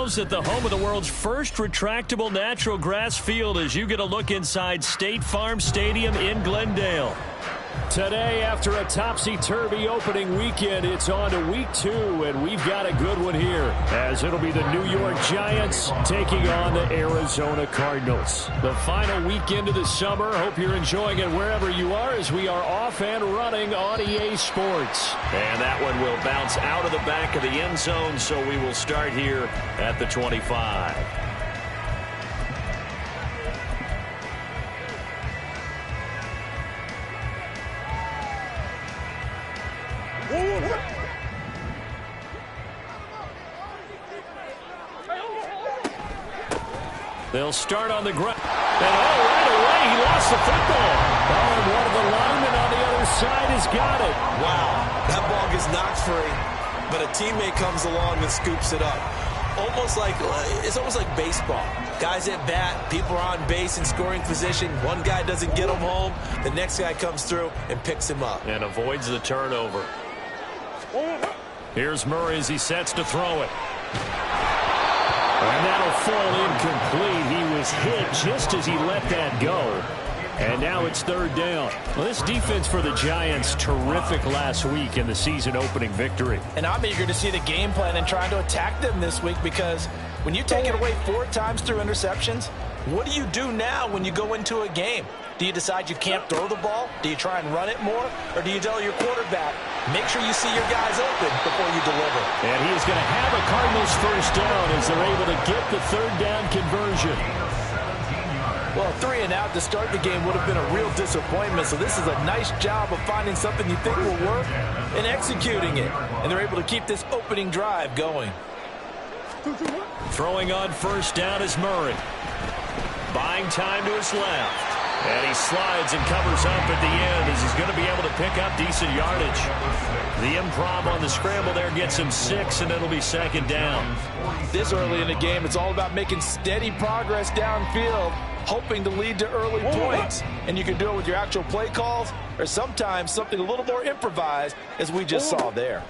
yourselves at the home of the world's first retractable natural grass field as you get a look inside State Farm Stadium in Glendale. Today, after a topsy-turvy opening weekend, it's on to week 2, and we've got a good one here, as it'll be the New York Giants taking on the Arizona Cardinals. The final weekend of the summer. Hope you're enjoying it wherever you are, as we are off and running on EA Sports. And that one will bounce out of the back of the end zone, so we will start here at the 25. They'll start on the ground. And right away, he lost the football. Oh, and one of the linemen on the other side has got it. Wow, that ball gets knocked free, but a teammate comes along and scoops it up. It's almost like baseball. Guys at bat, people are on base in scoring position. One guy doesn't get him home. The next guy comes through and picks him up. And avoids the turnover. Here's Murray as he sets to throw it. And that'll fall incomplete. He was hit just as he let that go. And now it's third down. Well, this defense for the Giants, terrific last week in the season-opening victory. And I'm eager to see the game plan and trying to attack them this week, because when you take it away 4 times through interceptions, what do you do now when you go into a game? Do you decide you can't throw the ball? Do you try and run it more? Or do you tell your quarterback, make sure you see your guys open before you deliver? And he is going to have a Cardinals first down as they're able to get the third down conversion. Well, 3 and out to start the game would have been a real disappointment. So this is a nice job of finding something you think will work and executing it. And they're able to keep this opening drive going. Throwing on first down is Murray. Buying time to his left. And he slides and covers up at the end as he's going to be able to pick up decent yardage. The improv on the scramble there gets him 6, and it'll be second down. This early in the game, it's all about making steady progress downfield, hoping to lead to early points. And you can do it with your actual play calls, or sometimes something a little more improvised, as we just saw there.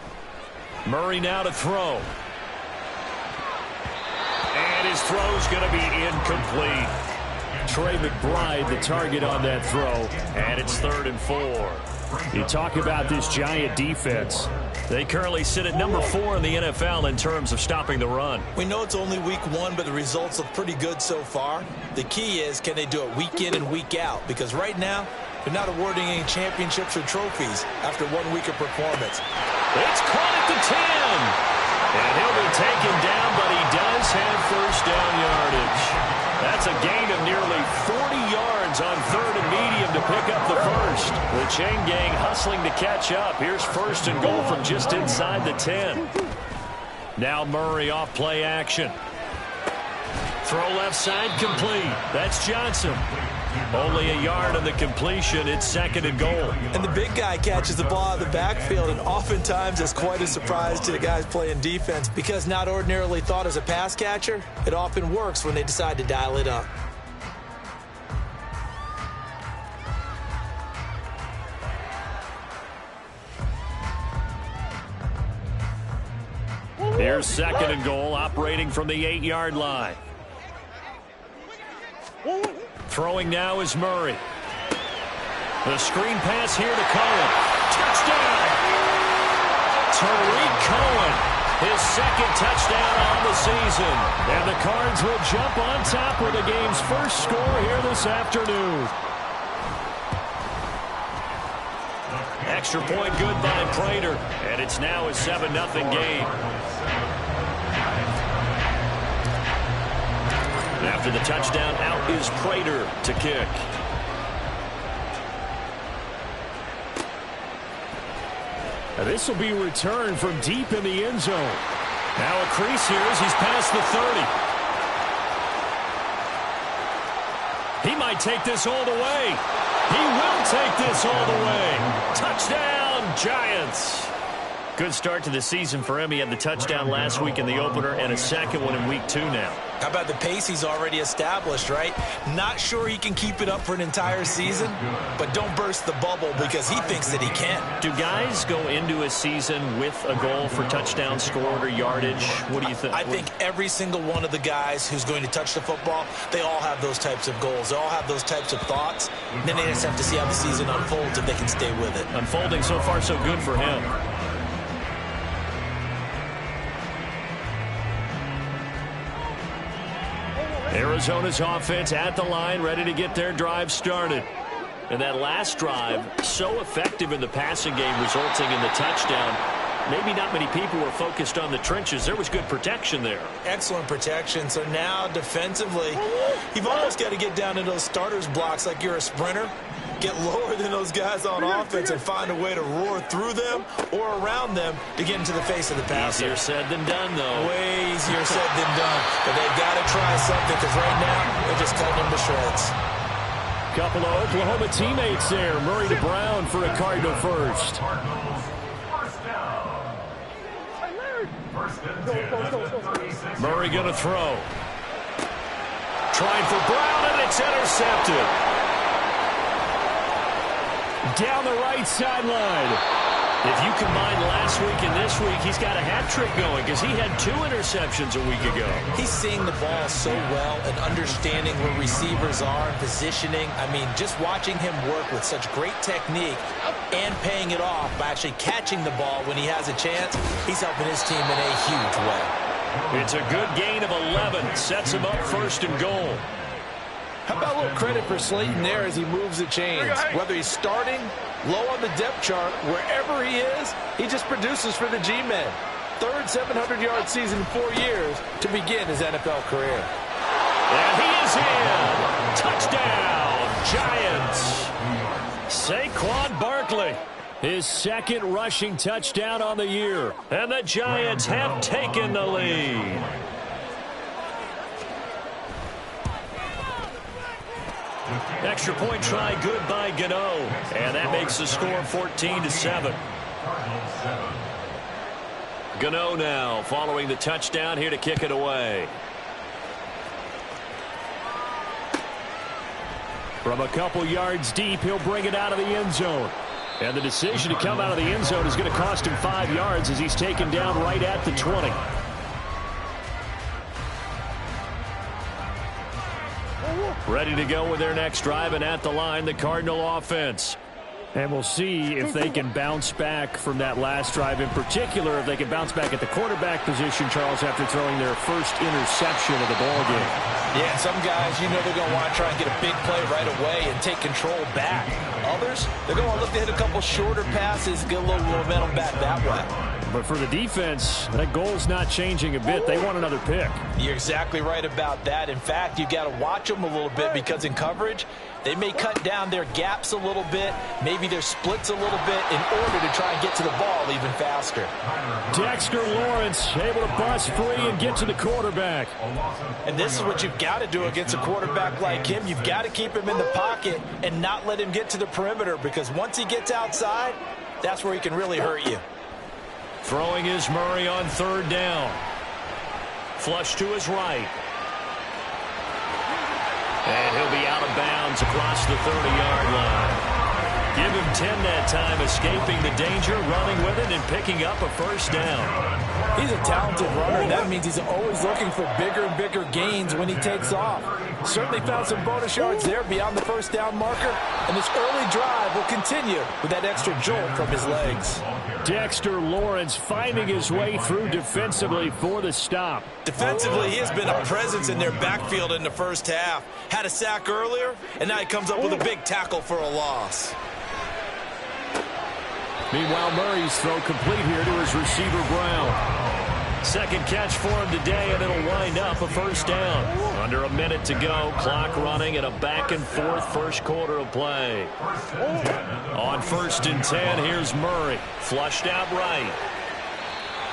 Murray now to throw. And his throw's going to be incomplete. Trey McBride, the target on that throw, and it's 3rd and 4. You talk about this Giant defense. They currently sit at number 4 in the NFL in terms of stopping the run. We know it's only week 1, but the results look pretty good so far. The key is, can they do it week in and week out? Because right now, they're not awarding any championships or trophies after 1 week of performance. It's caught at the 10. And he'll be taken down, but he does have first down yardage. That's a gain of nearly 40 yards on 3rd and medium to pick up the first. The chain gang hustling to catch up. Here's 1st and goal from just inside the 10. Now Murray off play action. Throw left side complete. That's Johnson. Only a yard on the completion. It's 2nd and goal. And the big guy catches the ball out of the backfield, and oftentimes it's quite a surprise to the guys playing defense, because not ordinarily thought as a pass catcher, it often works when they decide to dial it up. Here's 2nd and goal, operating from the 8-yard line. Throwing now is Murray. The screen pass here to Cohen. Touchdown! Tariq Cohen, his 2nd touchdown on the season. And the Cards will jump on top with the game's first score here this afternoon. Extra point good by Prater. And it's now a 7-0 game. After the touchdown, out is Prater to kick. And this will be returned from deep in the end zone. Now a crease here as he's past the 30. He might take this all the way. He will take this all the way. Touchdown, Giants. Good start to the season for him. He had the touchdown last week in the opener and a 2nd one in week 2 now. How about the pace he's already established, right? Not sure he can keep it up for an entire season, but don't burst the bubble because he thinks that he can. Do guys go into a season with a goal for touchdown scored or yardage? What do you think? I think every single one of the guys who's going to touch the football, they all have those types of goals. They all have those types of thoughts. And then they just have to see how the season unfolds if they can stay with it. Unfolding so far so good for him. Arizona's offense at the line, ready to get their drive started. And that last drive, so effective in the passing game, resulting in the touchdown. Maybe not many people were focused on the trenches. There was good protection there. Excellent protection. So now defensively, you've almost got to get down into those starters blocks like you're a sprinter. Get lower than those guys on offense and find a way to roar through them or around them to get into the face of the passer. Easier said than done, though. Way easier said than done. But they've got to try something because right now they're just cutting them to shreds. Couple of Oklahoma teammates there. Murray to Brown for a Cardinal first. Murray going to throw. Trying for Brown, and it's intercepted. Down the right sideline. If you combine last week and this week, he's got a hat trick going because he had 2 interceptions a week ago. He's seeing the ball so well and understanding where receivers are and positioning. I mean, just watching him work with such great technique and paying it off by actually catching the ball when he has a chance, he's helping his team in a huge way. It's a good gain of 11. Sets him up first and goal. How about a little credit for Slayton there as he moves the chains? Whether he's starting, low on the depth chart, wherever he is, he just produces for the G-men. Third 700-yard season in 4 years to begin his NFL career. And he is in. Touchdown, Giants. Saquon Barkley, his second rushing touchdown on the year. And the Giants have taken the lead. Extra point try good by Gano. And that makes the score 14-7. Gano now following the touchdown here to kick it away. From a couple yards deep, he'll bring it out of the end zone. And the decision to come out of the end zone is going to cost him 5 yards as he's taken down right at the 20. Ready to go with their next drive, and at the line, the Cardinal offense. And we'll see if they can bounce back from that last drive. In particular, if they can bounce back at the quarterback position, Charles, after throwing their first interception of the ball game. Yeah, some guys, you know they're going to want to try and get a big play right away and take control back. Others, they're going to look to hit a couple shorter passes, get a little momentum back that way. But for the defense, that goal's not changing a bit. They want another pick. You're exactly right about that. In fact, you've got to watch them a little bit because in coverage, they may cut down their gaps a little bit, maybe their splits a little bit in order to try and get to the ball even faster. Dexter Lawrence able to bust free and get to the quarterback. And this is what you've got to do against a quarterback like him. You've got to keep him in the pocket and not let him get to the perimeter because once he gets outside, that's where he can really hurt you. Throwing is Murray on third down. Flush to his right. And he'll be out of bounds across the 30-yard line. Give him 10 that time, escaping the danger, running with it, and picking up a first down. He's a talented runner. That means he's always looking for bigger and bigger gains when he takes off. Certainly found some bonus yards there beyond the first down marker. And this early drive will continue with that extra jolt from his legs. Dexter Lawrence finding his way through defensively for the stop. Defensively, he has been a presence in their backfield in the first half. Had a sack earlier, and now he comes up with a big tackle for a loss. Meanwhile, Murray's throw complete here to his receiver, Brown. Second catch for him today, and it'll wind up a first down. Under a minute to go, clock running, and a back-and-forth first quarter of play. On 1st and 10, here's Murray. Flushed out right.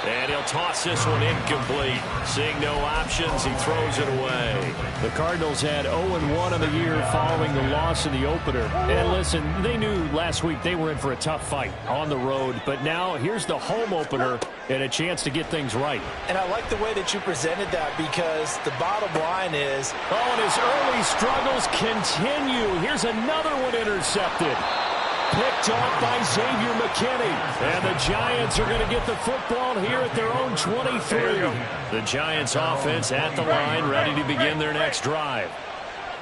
And he'll toss this one incomplete. Seeing no options, he throws it away. The Cardinals had 0-1 on the year following the loss in the opener. And listen, they knew last week they were in for a tough fight on the road. But now here's the home opener and a chance to get things right. And I like the way that you presented that, because the bottom line is... Oh, and his early struggles continue. Here's another one intercepted. Picked off by Xavier McKinney. And the Giants are going to get the football here at their own 23. The Giants offense at the line, ready to begin their next drive.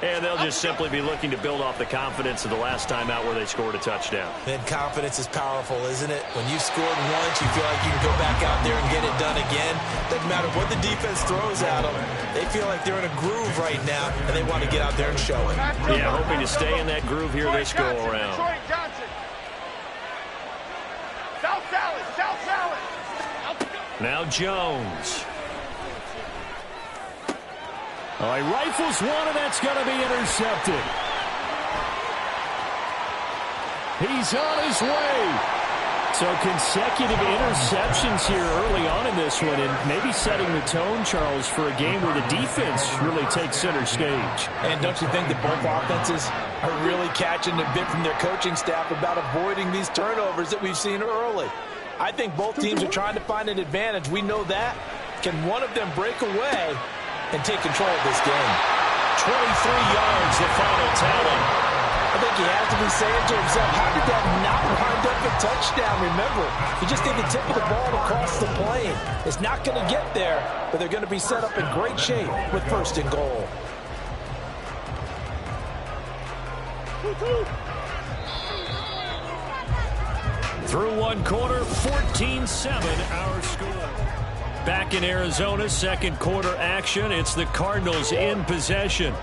And they'll just simply be looking to build off the confidence of the last time out where they scored a touchdown. Then confidence is powerful, isn't it? When you've scored once, you feel like you can go back out there and get it done again. Doesn't matter what the defense throws at them. They feel like they're in a groove right now, and they want to get out there and show it. Yeah, hoping to stay in that groove here this go-around. Now Jones. Oh, he rifles one, and that's going to be intercepted. He's on his way. So consecutive interceptions here early on in this one, and maybe setting the tone, Charles, for a game where the defense really takes center stage. And don't you think that both offenses are really catching a bit from their coaching staff about avoiding these turnovers that we've seen early? I think both teams are trying to find an advantage. We know that. Can one of them break away and take control of this game? 23 yards, the final tally. I think he has to be saying to himself, how did that not wind up a touchdown? Remember, he just did the tip of the ball across the plane. It's not going to get there, but they're going to be set up in great shape with first and goal. Through one quarter, 14-7 our score. Back in Arizona, second quarter action. It's the Cardinals in possession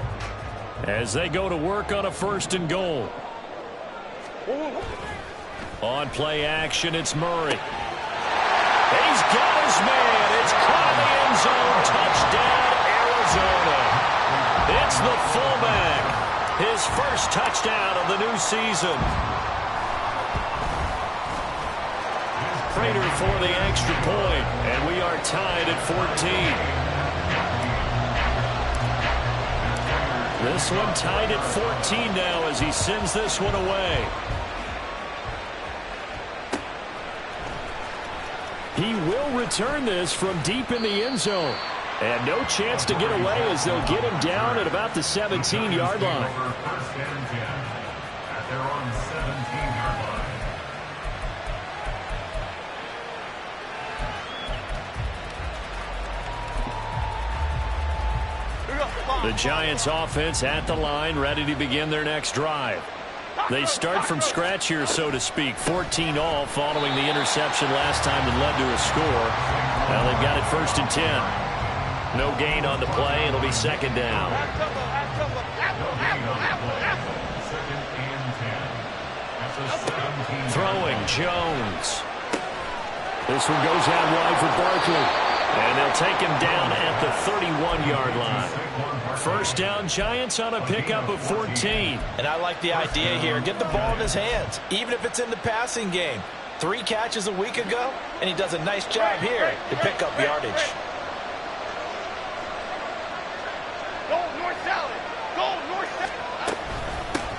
as they go to work on a first and goal. On play action, it's Murray. He's got his man. It's caught in the end zone. Touchdown, Arizona. It's the fullback. His first touchdown of the new season. Prater for the extra point, and we are tied at 14. This one tied at 14 now as he sends this one away. He will return this from deep in the end zone. And no chance to get away as they'll get him down at about the 17-yard line. The Giants offense at the line, ready to begin their next drive. They start from scratch here, so to speak. 14-all following the interception last time that led to a score. Now they've got it first and 10. No gain on the play. It'll be second down. Throwing, Jones. This one goes out wide for Barkley. And they'll take him down at the 31-yard line. First down, Giants on a pickup of 14. And I like the idea here. Get the ball in his hands, even if it's in the passing game. 3 catches a week ago, and he does a nice job here to pick up yardage.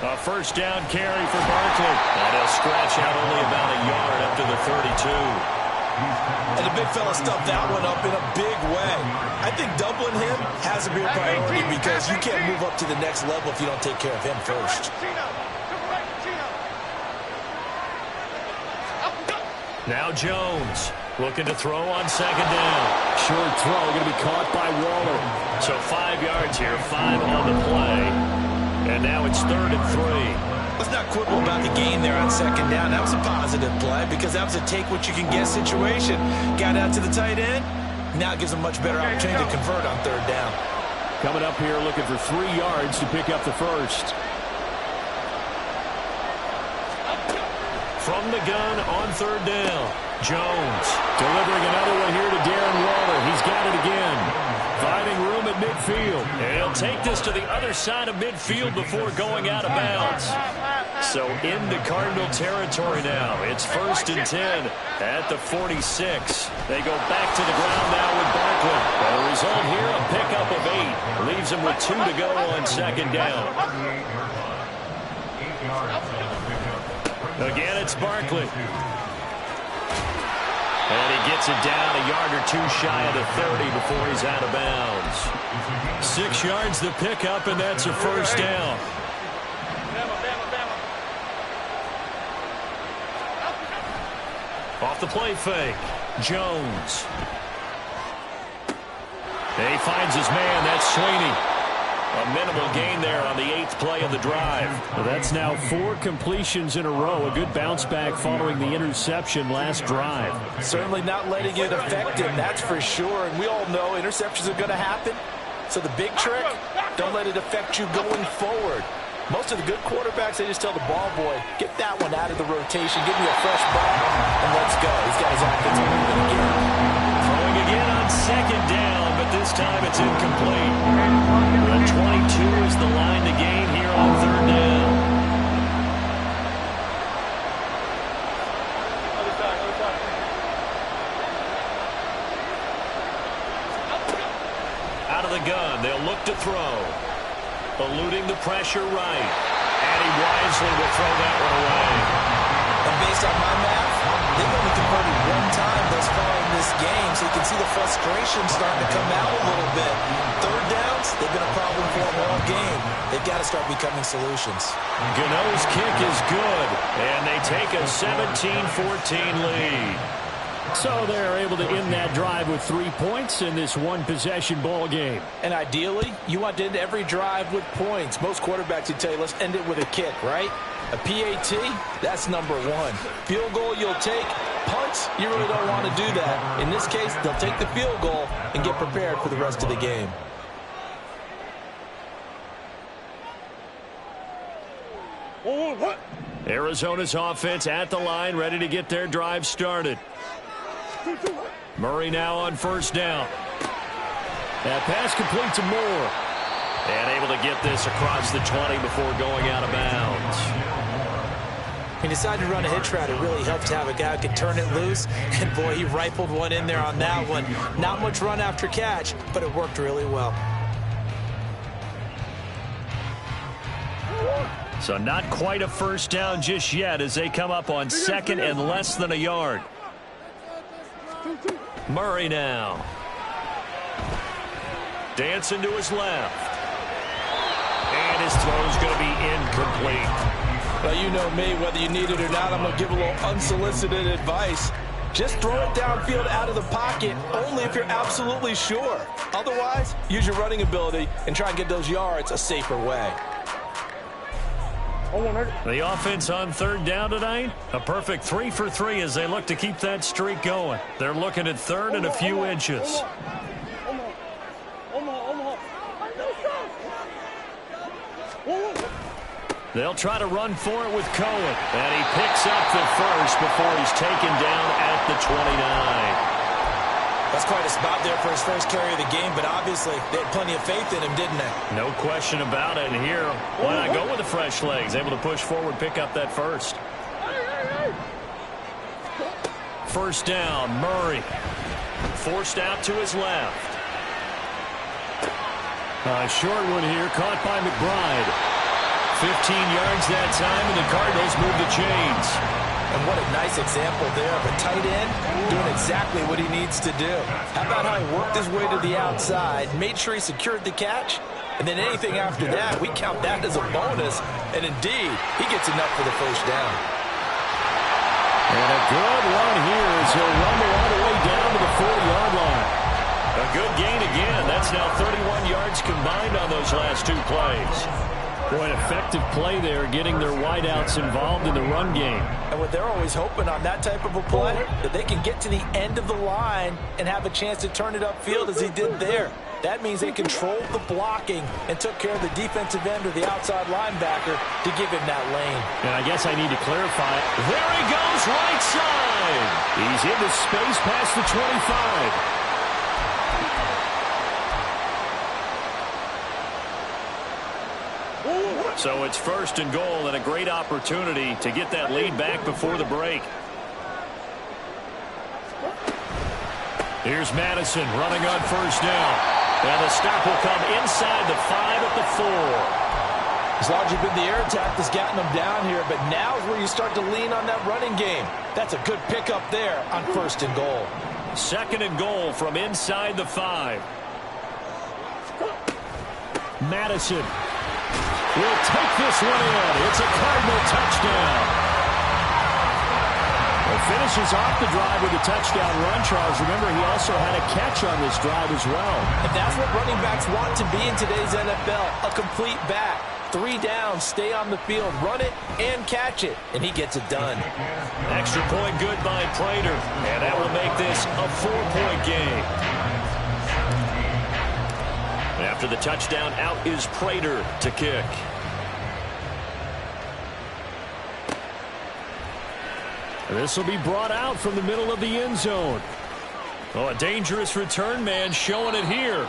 A first down carry for Barkley. And he'll scratch out only about a yard up to the 32. And the big fella stuffed that one up in a big way. I think doubling him has to be a priority because you can't move up to the next level if you don't take care of him first. Now Jones looking to throw on second down. Short throw going to be caught by Waller. So 5 yards here, 5 on the play. And now it's third and 3. Let's not quibble about the gain there on second down. That was a positive play because that was a take-what-you-can-get situation. Got out to the tight end. Now it gives them much better opportunity to convert on third down. Coming up here looking for 3 yards to pick up the first. From the gun on third down. Jones delivering another one here to Darren Waller. He's got it again. Finding room at midfield. And he'll take this to the other side of midfield before going out of bounds. So into Cardinal territory now. It's 1st and 10 at the 46. They go back to the ground now with Barkley. And the result here, a pickup of 8. Leaves them with 2 to go on 2nd down. Again, it's Barkley. And he gets it down a yard or 2 shy of the 30 before he's out of bounds. 6 yards the pickup, and that's a 1st down. Off the play fake, Jones. And he finds his man, that's Sweeney. A minimal gain there on the 8th play of the drive. Well, that's now 4 completions in a row. A good bounce back following the interception last drive. Certainly not letting it affect him, that's for sure. And we all know interceptions are going to happen. So the big trick, don't let it affect you going forward. Most of the good quarterbacks, they just tell the ball boy, get that one out of the rotation, give me a fresh ball, and let's go. He's got his offense moving again. Throwing again on 2nd down, but this time it's incomplete. The 22 is the line to gain here on 3rd down. Out of the gun, they'll look to throw. Eluding the pressure right. And he wisely will throw that one away. And based on my math, they've only converted 1 time thus far in this game, so you can see the frustration starting to come out a little bit. 3rd downs, they've been a problem for them all game. They've got to start becoming solutions. Gano's kick is good, and they take a 17-14 lead. So they're able to end that drive with 3 points in this one-possession ball game. And ideally, you want to end every drive with points. Most quarterbacks would tell you, let's end it with a kick, right? A PAT, that's number 1. Field goal you'll take. Punts, you really don't want to do that. In this case, they'll take the field goal and get prepared for the rest of the game. Arizona's offense at the line, ready to get their drive started. Murray now on 1st down. That pass complete to Moore. And able to get this across the 20 before going out of bounds. He decided to run a hitch route. It really helped to have a guy who could turn it loose. And, boy, he rifled one in there on that one. Not much run after catch, but it worked really well. So not quite a 1st down just yet as they come up on 2nd and less than a yard. Murray now. Dancing to his left. And his throw's going to be incomplete. Well, you know me, whether you need it or not, I'm going to give a little unsolicited advice. Just throw it downfield out of the pocket, only if you're absolutely sure. Otherwise, use your running ability and try and get those yards a safer way. The offense on 3rd down tonight, a perfect 3 for 3 as they look to keep that streak going. They're looking at 3rd and a few inches. They'll try to run for it with Cohen. And he picks up the 1st before he's taken down at the 29. That's quite a spot there for his first carry of the game, but obviously they had plenty of faith in him, didn't they? No question about it. And here, why not go with the fresh legs? Able to push forward, pick up that 1st. 1st down, Murray. Forced out to his left. A short one here, caught by McBride. 15 yards that time, and the Cardinals move the chains. And what a nice example there of a tight end doing exactly what he needs to do. How about how he worked his way to the outside, made sure he secured the catch, and then anything after that, we count that as a bonus. And indeed, he gets enough for the 1st down. And a good run here as he'll rumble all the way down to the 40-yard line. A good gain again. That's now 31 yards combined on those last 2 plays. Boy, an effective play there, getting their wideouts involved in the run game. And what they're always hoping on that type of a play, that they can get to the end of the line and have a chance to turn it upfield as he did there. That means they controlled the blocking and took care of the defensive end or the outside linebacker to give him that lane. And I guess I need to clarify. There he goes, right side. He's into space past the 25. So it's 1st and goal and a great opportunity to get that lead back before the break. Here's Madison running on 1st down. And the stop will come inside the 5 at the 4. It's largely been the air attack that's gotten them down here, but now is where you start to lean on that running game. That's a good pickup there on 1st and goal. 2nd and goal from inside the 5. Madison will take this one in. It's a Cardinal touchdown. Well, finishes off the drive with a touchdown run, Charles. Remember, he also had a catch on this drive as well. And that's what running backs want to be in today's NFL, a complete back. 3 down, stay on the field, run it, and catch it. And he gets it done. Extra point good by Prater. And that will make this a 4-point game. After the touchdown, out is Prater to kick. This will be brought out from the middle of the end zone. Oh, a dangerous return man showing it here.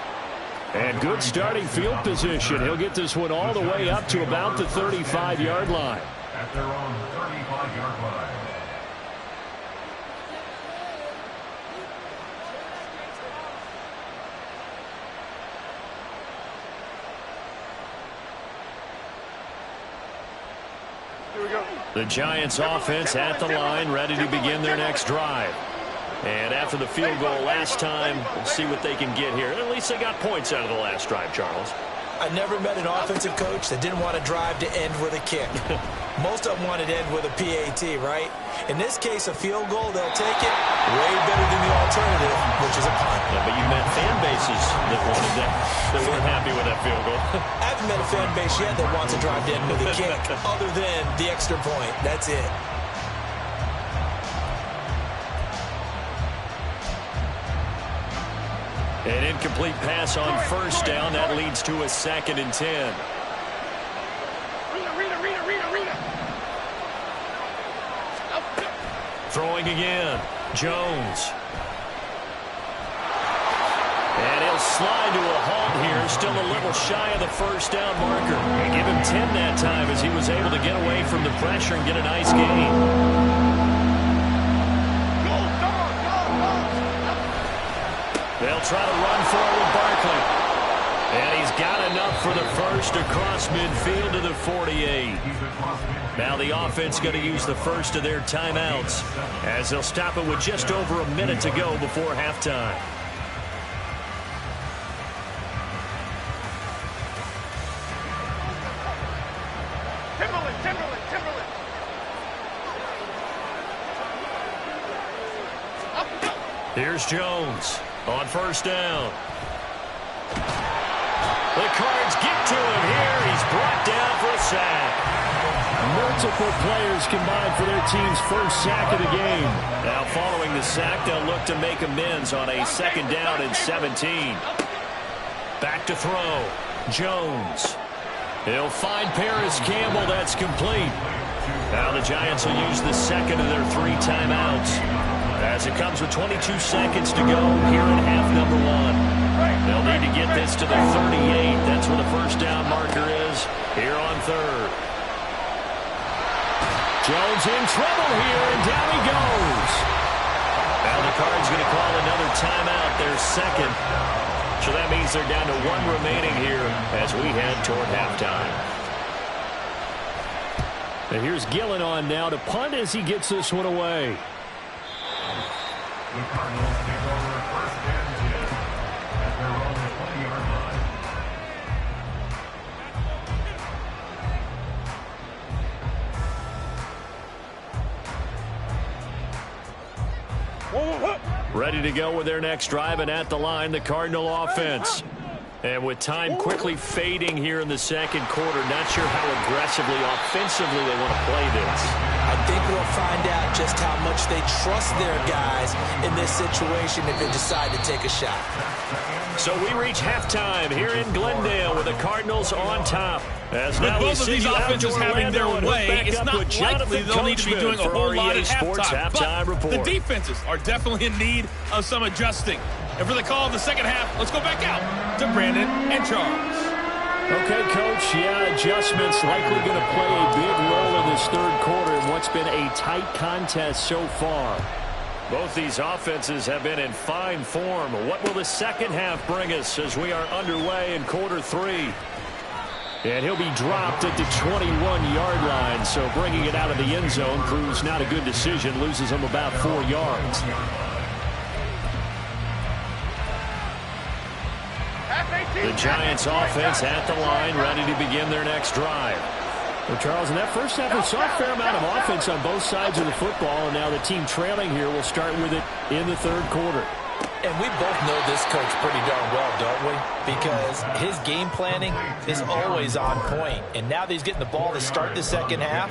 And good starting field position. He'll get this one all the way up to about the 35-yard line. At their own 35-yard line. The Giants offense at the line, ready to begin their next drive. And after the field goal last time, we'll see what they can get here. At least they got points out of the last drive, Charles. I never met an offensive coach that didn't want to drive to end with a kick. Most of them wanted to end with a PAT, right? In this case, a field goal, they'll take it. Way better than the alternative, which is a punt. Yeah, but you met fan bases that wanted that, that weren't happy with that field goal. I haven't met a fan base yet that wants to drive to end with a kick, other than the extra point. That's it. An incomplete pass on 1st down. That leads to a 2nd and 10. Throwing again. Jones. And he'll slide to a halt here. Still a little shy of the 1st down marker. And give him 10 that time as he was able to get away from the pressure and get a nice gain. They'll try to run forward Barkley. And he's got enough for the first across midfield to the 48. Now the offense going to use the first of their timeouts as they'll stop it with just over a minute to go before halftime. Here's Jones on 1st down. The Cards get to him here. He's brought down for a sack. Multiple players combined for their team's first sack of the game. Now following the sack, they'll look to make amends on a 2nd down and 17. Back to throw. Jones. He'll find Paris Campbell. That's complete. Now the Giants will use the 2nd of their 3 timeouts as it comes with 22 seconds to go here in half number 1. They'll need to get this to the 38. That's where the 1st down marker is here on 3rd. Jones in trouble here, and down he goes. Now the Cards going to call another timeout, their 2nd. So that means they're down to 1 remaining here as we head toward halftime. And here's Gillen on now to punt as he gets this one away. The Cardinals take over 1st and 10 at their own 20-yard line. Ready to go with their next drive, and at the line, the Cardinal offense. And with time quickly fading here in the 2nd quarter, not sure how aggressively, offensively they want to play this. I think we'll find out just how much they trust their guys in this situation if they decide to take a shot. So we reach halftime here in Glendale with the Cardinals on top. As with both of these offenses having their way, it's not likely they'll need to be doing a whole lot at halftime. But the defenses are definitely in need of some adjusting. And for the call of the 2nd half, let's go back out to Brandon and Charles. Okay, Coach, yeah, adjustments likely going to play a big role in this third quarter in what's been a tight contest so far. Both these offenses have been in fine form. What will the second half bring us as we are underway in quarter three? And he'll be dropped at the 21-yard line, so bringing it out of the end zone proves not a good decision, loses him about 4 yards. The Giants offense at the line, ready to begin their next drive. Well, Charles, in that first half, we saw a fair amount of offense on both sides of the football, and now the team trailing here will start with it in the third quarter. And we both know this coach pretty darn well, don't we? Because his game planning is always on point. And now that he's getting the ball to start the second half,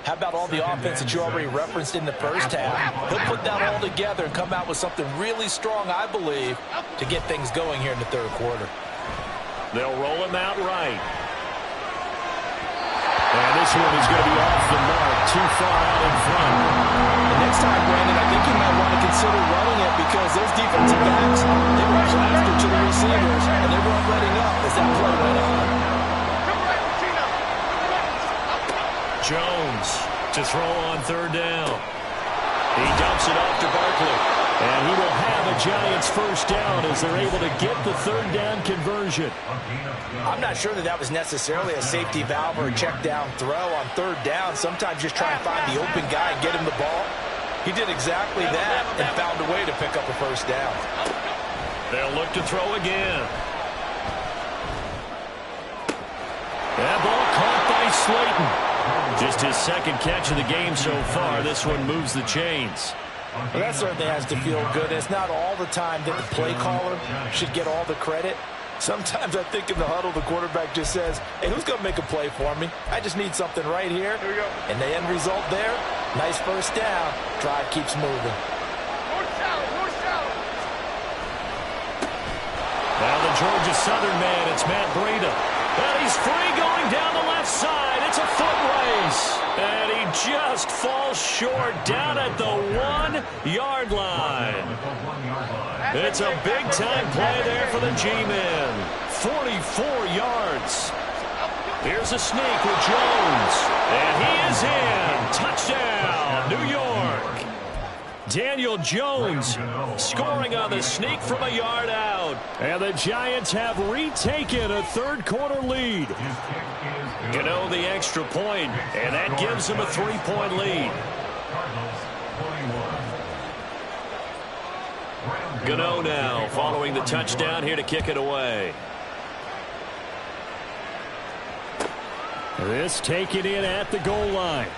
how about all the offense that you already referenced in the first half? He'll put that all together and come out with something really strong, I believe, to get things going here in the third quarter. They'll roll him out right. And this one is going to be off the mark, too far out in front. The next time, Brandon, I think you might want to consider running it because those defensive backs, they rush after to the receivers, and they weren't letting up as that play went on. Jones to throw on third down. He dumps it off to Barkley. And he will have a Giants first down as they're able to get the third down conversion. I'm not sure that was necessarily a safety valve or a check down throw on third down. Sometimes just try and find the open guy and get him the ball. He did exactly that and found a way to pick up a first down. They'll look to throw again. That ball caught by Slayton. Just his second catch of the game so far. This one moves the chains. Well, that certainly has to feel good. It's not all the time that the play caller should get all the credit. Sometimes I think in the huddle, the quarterback just says, hey, who's going to make a play for me? I just need something right here. Here we go. And the end result there, nice first down. Drive keeps moving. Now the Georgia Southern man, it's Matt Breida. And he's free going down the left side. It's a foot race. And he just falls short down at the 1-yard line. It's a big-time play there for the G-men. 44 yards. Here's a sneak with Jones. And he is in. Touchdown, New York. Daniel Jones scoring on the sneak from a yard out. And the Giants have retaken a third-quarter lead. Gano the extra point, and that gives them a 3-point lead. Gano now following the touchdown here to kick it away. This taken in at the goal line.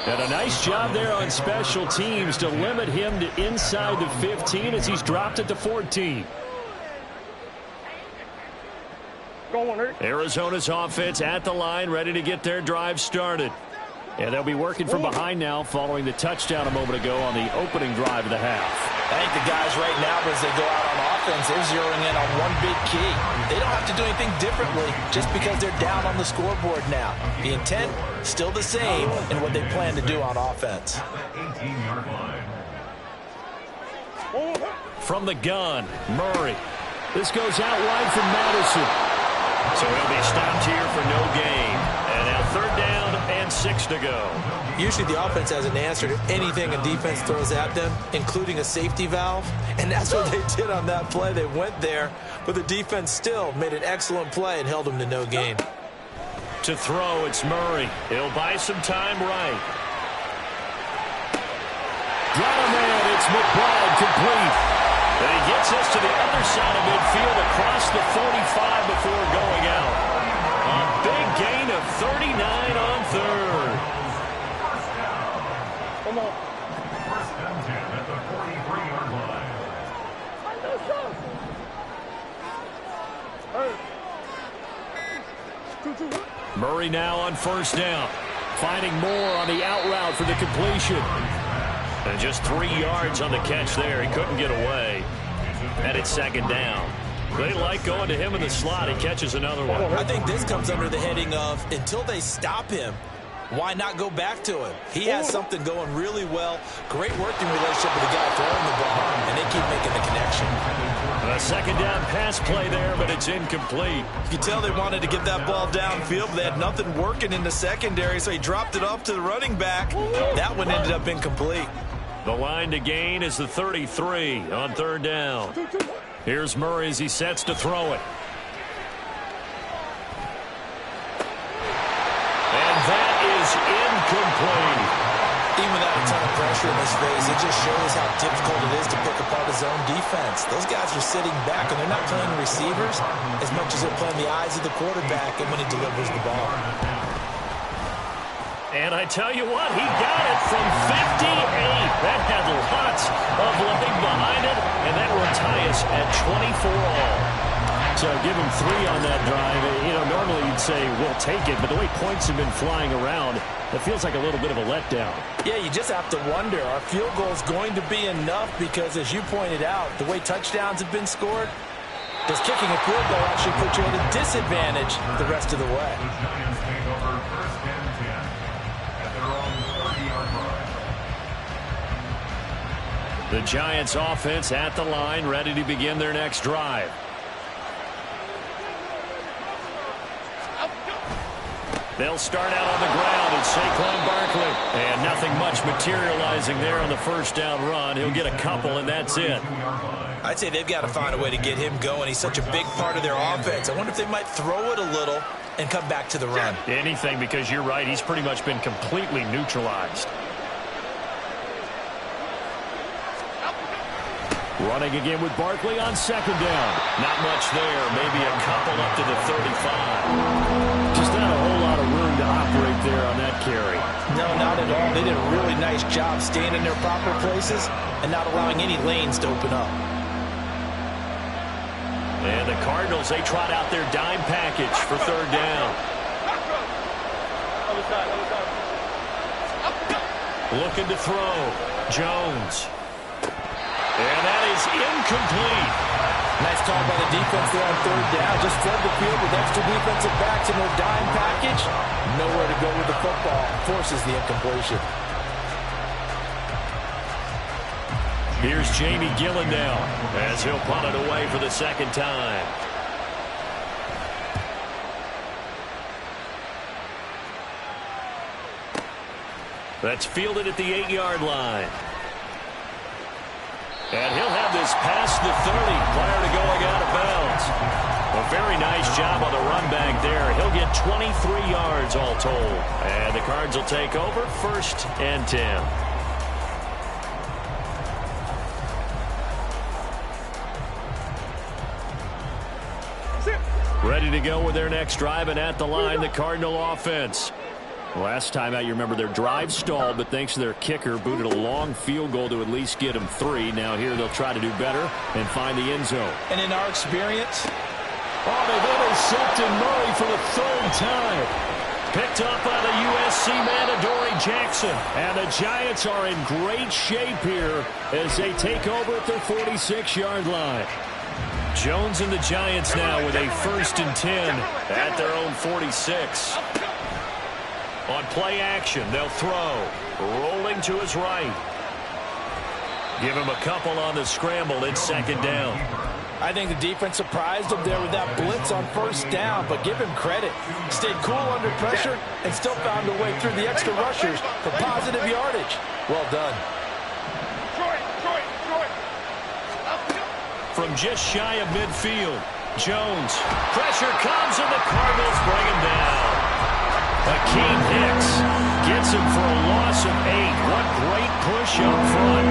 And a nice job there on special teams to limit him to inside the 15 as he's dropped at the 14. Arizona's offense at the line, ready to get their drive started. And they'll be working from behind now following the touchdown a moment ago on the opening drive of the half. I think the guys right now, as they go out on offense, they're zeroing in on one big key. They don't have to do anything differently just because they're down on the scoreboard now. The intent, still the same in what they plan to do on offense. From the gun, Murray. This goes out wide from Madison. So he'll be stopped here for no gain. And now third down and 6 to go. Usually the offense has an answer to anything a defense throws at them, including a safety valve. And that's what they did on that play. They went there, but the defense still made an excellent play and held them to no gain. To throw, it's Murray. He'll buy some time right. Got a man, it's McBride, complete. And he gets us to the other side of midfield across the 45 before going out. A big gain of 39 on third. Come on. First and 10 at the 43-yard line. Murray now on first down. Finding more on the out route for the completion. And just 3 yards on the catch there. He couldn't get away. And it's second down. They like going to him in the slot. He catches another one. I think this comes under the heading of until they stop him, why not go back to him? He has something going really well. Great working relationship with the guy throwing the ball, and they keep making the connection. A second down pass play there, but it's incomplete. You can tell they wanted to get that ball downfield, but they had nothing working in the secondary, so he dropped it off to the running back. That one ended up incomplete. The line to gain is the 33 on third down. Here's Murray as he sets to throw it. And that is incomplete. Even without a ton of pressure in his face, it just shows how difficult it is to pick apart his own defense. Those guys are sitting back, and they're not playing receivers as much as they're playing the eyes of the quarterback and when he delivers the ball. And I tell you what, he got it from 58. That had lots of leg behind it, and that will tie us at 24 all. So give him 3 on that drive. You know, normally you'd say, we'll take it, but the way points have been flying around, it feels like a little bit of a letdown. Yeah, you just have to wonder, are field goals going to be enough? Because as you pointed out, the way touchdowns have been scored, does kicking a field goal actually put you at a disadvantage the rest of the way? The Giants take over first and 10 at their own 30-yard line. The Giants offense at the line, ready to begin their next drive. They'll start out on the ground. It's Saquon Barkley. And nothing much materializing there on the first down run. He'll get a couple, and that's it. I'd say they've got to find a way to get him going. He's such a big part of their offense. I wonder if they might throw it a little and come back to the run. Anything, because you're right. He's pretty much been completely neutralized. Running again with Barkley on second down. Not much there. Maybe a couple up to the 35. Just not a whole lot of room to operate there on that carry. No, not at all. They did a really nice job staying in their proper places and not allowing any lanes to open up. And the Cardinals, they trot out their dime package for third down. Looking to throw. Jones. And that is incomplete. Nice call by the defense there on third down. Just flood the field with extra defensive backs in their dime package. Nowhere to go with the football. Forces the incompletion. Here's Jamie Gillen now as he'll punt it away for the second time. That's fielded at the 8-yard line. And he'll have this past the 30 prior to going out of bounds. A very nice job on the run back there. He'll get 23 yards all told. And the Cards will take over first and 10. Ready to go with their next drive, and at the line, the Cardinal offense. Last time out, you remember their drive stalled, but thanks to their kicker, booted a long field goal to at least get them 3. Now here they'll try to do better and find the end zone. And in our experience, they've intercepted Murray for the 3rd time. Picked up by the USC man, Adoree Jackson. And the Giants are in great shape here as they take over at their 46-yard line. Jones and the Giants now with a 1st and 10 at their own 46. On play action, they'll throw. Rolling to his right. Give him a couple on the scramble. It's second down. I think the defense surprised him there with that blitz on first down, but give him credit. Stayed cool under pressure and still found a way through the extra rushers for positive yardage. Well done. From just shy of midfield, Jones. Pressure comes and the Cardinals bring him down. Akeem Hicks gets him for a loss of 8. What great push up front.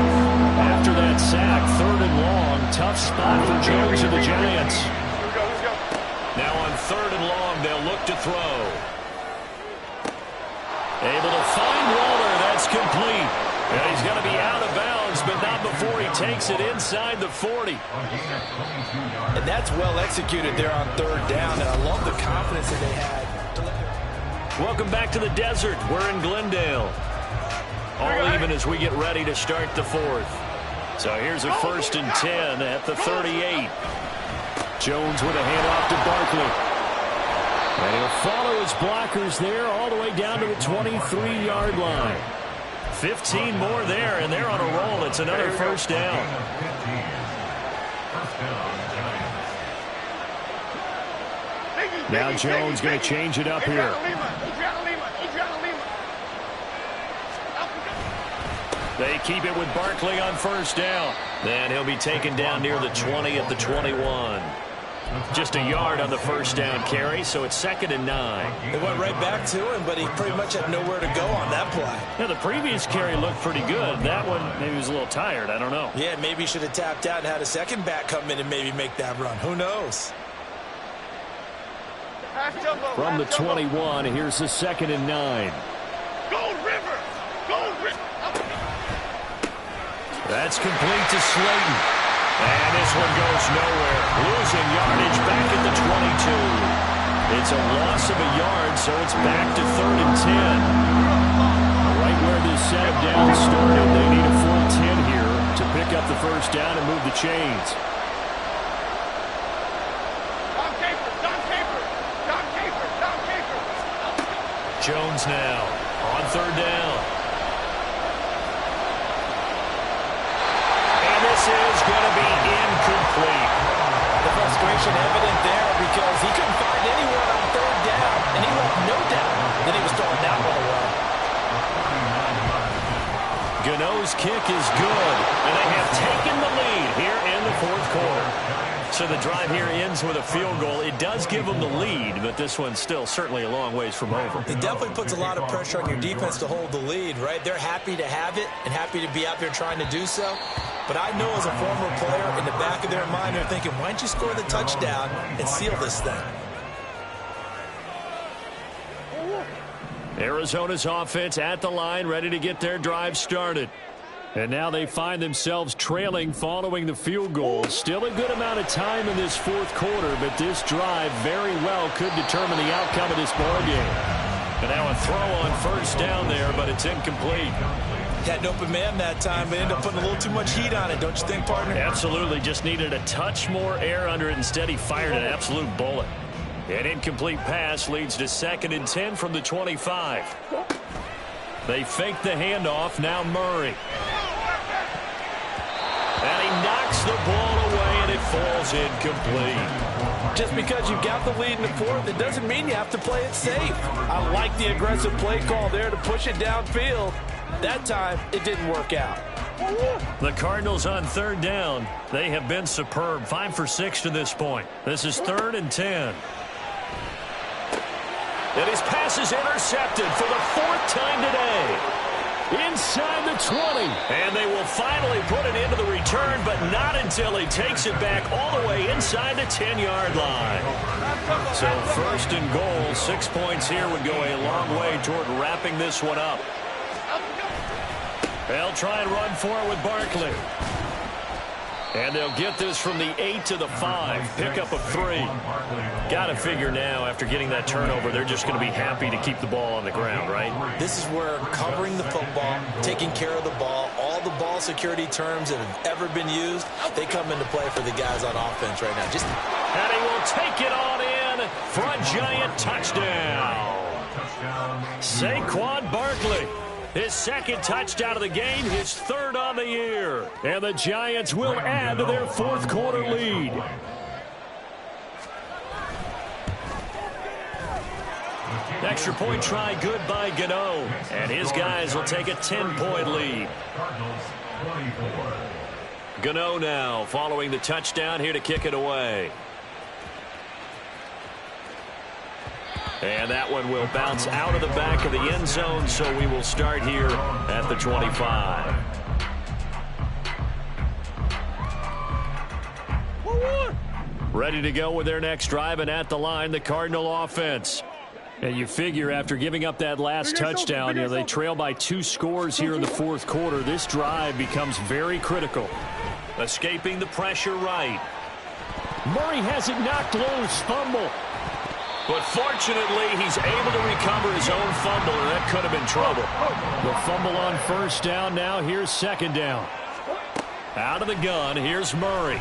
After that sack, 3rd and long. Tough spot for Jones and the Giants. Now on 3rd and long, they'll look to throw. Able to find Waller. That's complete. And he's going to be out of bounds, but not before he takes it inside the 40. And that's well executed there on 3rd down, and I love the confidence that they had. Welcome back to the desert. We're in Glendale. All even as we get ready to start the 4th. So here's a 1st and 10 at the 38. Jones with a handoff to Barkley. And he'll follow his blockers there all the way down to the 23-yard line. 15 more there, and they're on a roll. It's another 1st down. First down. Now Jones going to change it up here. They keep it with Barkley on first down. Then he'll be taken down near the 20 at the 21. Just a yard on the first down carry, so it's 2nd and 9. They went right back to him, but he pretty much had nowhere to go on that play. Yeah, the previous carry looked pretty good. That one, maybe he was a little tired. I don't know. Yeah, maybe he should have tapped out and had a second back come in and maybe make that run. Who knows? From the 21, here's the 2nd and 9. Go, River! Go, River! That's complete to Slayton. And this one goes nowhere. Losing yardage back at the 22. It's a loss of a yard, so it's back to 3rd and 10. Right where this set of downs started, they need a full 10 here to pick up the first down and move the chains. Jones now on 3rd down. Is going to be incomplete. The frustration evident there because he couldn't find anyone on 3rd down, and he left no doubt that he was throwing that one away. Gano's kick is good, and they have taken the lead here in the 4th quarter. So the drive here ends with a field goal. It does give them the lead, but this one's still certainly a long ways from over. It definitely puts a lot of pressure on your defense to hold the lead, right? They're happy to have it and happy to be out there trying to do so. But I know as a former player, in the back of their mind, they're thinking, why don't you score the touchdown and seal this thing? Arizona's offense at the line, ready to get their drive started. And now they find themselves trailing following the field goal. Still a good amount of time in this 4th quarter, but this drive very well could determine the outcome of this ballgame. And now a throw on first down there, but it's incomplete. Had an open man that time, but ended up putting a little too much heat on it, don't you think, partner? Absolutely. Just needed a touch more air under it. Instead, he fired an absolute bullet. An incomplete pass leads to 2nd and 10 from the 25. They fake the handoff. Now Murray. And he knocks the ball away, and it falls incomplete. Just because you've got the lead in the 4th, it doesn't mean you have to play it safe. I like the aggressive play call there to push it downfield. That time, it didn't work out. The Cardinals on 3rd down. They have been superb. 5 for 6 to this point. This is 3rd and 10. And his pass is intercepted for the 4th time today. Inside the 20. And they will finally put it into the return, but not until he takes it back all the way inside the 10-yard line. So 1st and goal, 6 points here would go a long way toward wrapping this one up. They'll try and run for it with Barkley. And they'll get this from the 8 to the 5. Pick up of 3. Got to figure now, after getting that turnover, they're just going to be happy to keep the ball on the ground, right? This is where covering the football, taking care of the ball, all the ball security terms that have ever been used, they come into play for the guys on offense right now. And he will take it on in for a giant touchdown. Saquon Barkley. His 2nd touchdown of the game, his 3rd on the year. And the Giants will add to their 4th quarter lead. Extra point try good by Gano. And his guys will take a 10-point lead. Gano now following the touchdown here to kick it away. And that one will bounce out of the back of the end zone, so we will start here at the 25. Ready to go with their next drive, and at the line, the Cardinal offense. And you figure after giving up that last touchdown, they trail by 2 scores here in the 4th quarter. This drive becomes very critical. Escaping the pressure right. Murray has it knocked loose, fumble. But fortunately, he's able to recover his own fumble, and that could have been trouble. The fumble on first down. Now here's 2nd down. Out of the gun, here's Murray.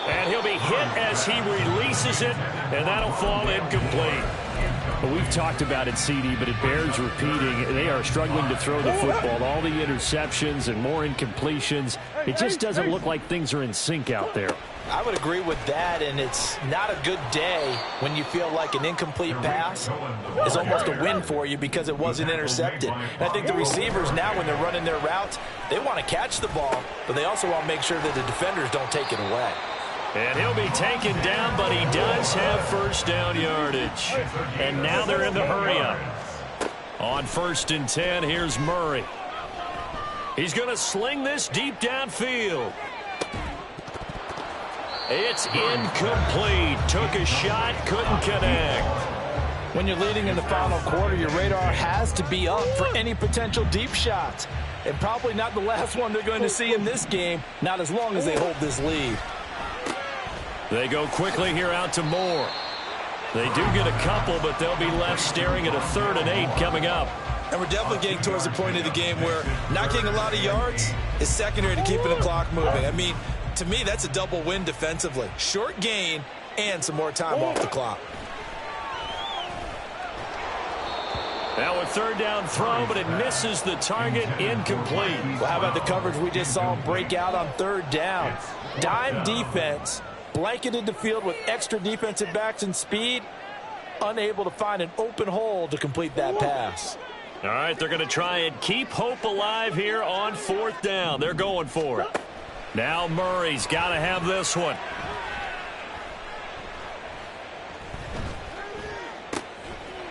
And he'll be hit as he releases it, and that'll fall incomplete. Well, we've talked about it, CD, but it bears repeating. They are struggling to throw the football. All the interceptions and more incompletions. It just doesn't look like things are in sync out there. I would agree with that, and it's not a good day when you feel like an incomplete pass is almost a win for you because it wasn't intercepted. And I think the receivers now, when they're running their routes, they want to catch the ball, but they also want to make sure that the defenders don't take it away. And he'll be taken down, but he does have first down yardage. And now they're in the hurry-up. On 1st and 10, here's Murray. He's going to sling this deep downfield. It's incomplete. Took a shot, couldn't connect. When you're leading in the final quarter, your radar has to be up for any potential deep shots. And probably not the last one they're going to see in this game, not as long as they hold this lead. They go quickly here out to Moore. They do get a couple, but they'll be left staring at a 3rd and 8 coming up. And we're definitely getting towards the point of the game where not getting a lot of yards is secondary to keeping the clock moving. I mean, to me, that's a double win defensively. Short gain and some more time off the clock. Now a 3rd down throw, but it misses the target, incomplete. Well, how about the coverage we just saw him break out on 3rd down? Dime defense, blanketed the field with extra defensive backs and speed, unable to find an open hole to complete that pass. All right, they're going to try and keep hope alive here on 4th down. They're going for it. Now Murray's got to have this one.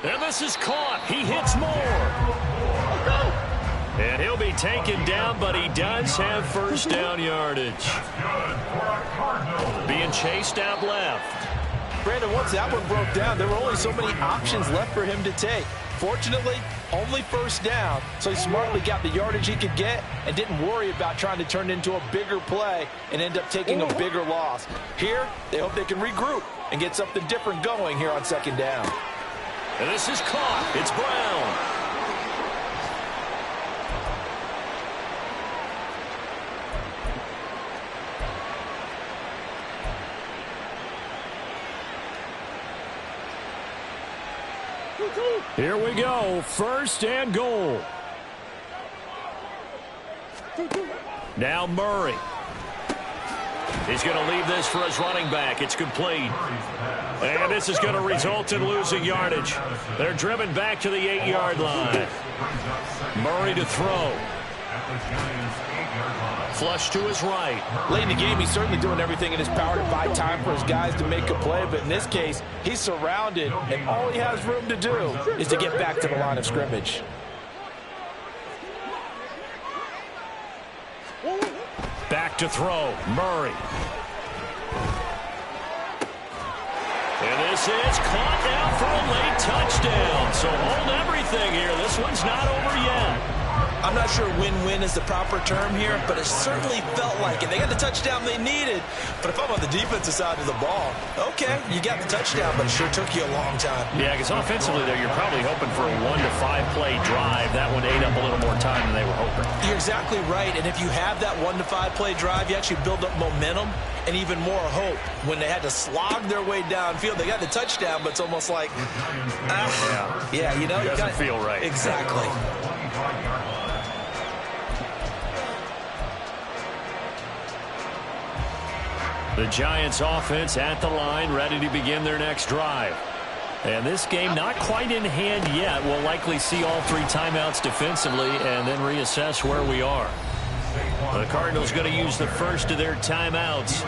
And this is caught. He hits Moore. And he'll be taken down, but he does have first down yardage. Being chased out left. Brandon, once that one broke down, there were only so many options left for him to take. Fortunately, only 1st down, so he smartly got the yardage he could get and didn't worry about trying to turn it into a bigger play and end up taking a bigger loss. Here, they hope they can regroup and get something different going here on 2nd down. And this is caught. It's Brown. Here we go. 1st and goal. Now Murray. He's going to leave this for his running back. It's complete. And this is going to result in losing yardage. They're driven back to the 8-yard line. Murray to throw. Flush to his right. Late in the game, he's certainly doing everything in his power to buy time for his guys to make a play. But in this case, he's surrounded, and all he has room to do is to get back to the line of scrimmage. Back to throw. Murray. And this is caught now for a late touchdown. So hold everything here. This one's not over yet. I'm not sure win-win is the proper term here, but it certainly felt like it. They got the touchdown they needed. But if I'm on the defensive side of the ball, okay, you got the touchdown, but it sure took you a long time. Yeah, because offensively there, you're probably hoping for a 1 to 5 play drive. That one ate up a little more time than they were hoping. You're exactly right, and if you have that 1 to 5 play drive, you actually build up momentum and even more hope. When they had to slog their way downfield, they got the touchdown, but it's almost like, yeah, you know. It doesn't feel right. Exactly. The Giants offense at the line, ready to begin their next drive. And this game not quite in hand yet. We'll likely see all 3 timeouts defensively and then reassess where we are. The Cardinals going to use the first of their timeouts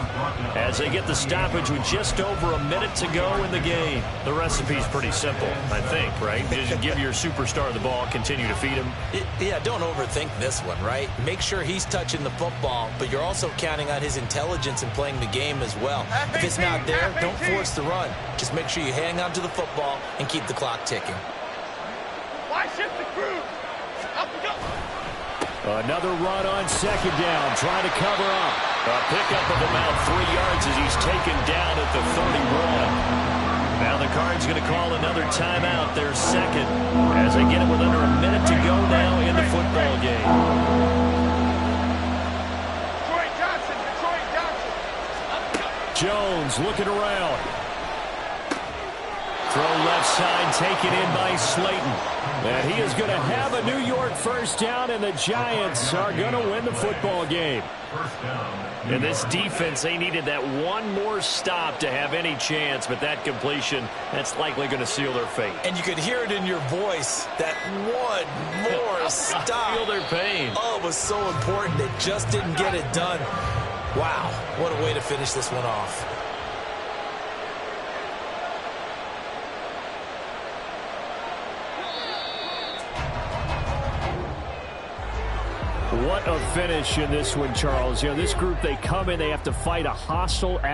as they get the stoppage with just over a minute to go in the game. The recipe's pretty simple, I think, right? Just give your superstar the ball, continue to feed him. Yeah, don't overthink this one, right? Make sure he's touching the football, but you're also counting on his intelligence in playing the game as well. If it's not there, don't force the run. Just make sure you hang on to the football and keep the clock ticking. Why shift the crew? Up we go. Another run on 2nd down, trying to cover up. A pickup of about 3 yards as he's taken down at the 31. Now the Cards going to call another timeout, their second, as they get it with under a minute to go now in the football game. Jones looking around. Throw left outside, taken in by Slayton. And he is going to have a New York first down, and the Giants are going to win the football game. And this defense, they needed that one more stop to have any chance, but that completion, that's likely going to seal their fate. And you could hear it in your voice, that one more stop. Feel their pain. Oh, it was so important. They just didn't get it done. Wow, what a way to finish this one off. What a finish in this one, Charles. You know, this group, they come in, they have to fight a hostile atmosphere.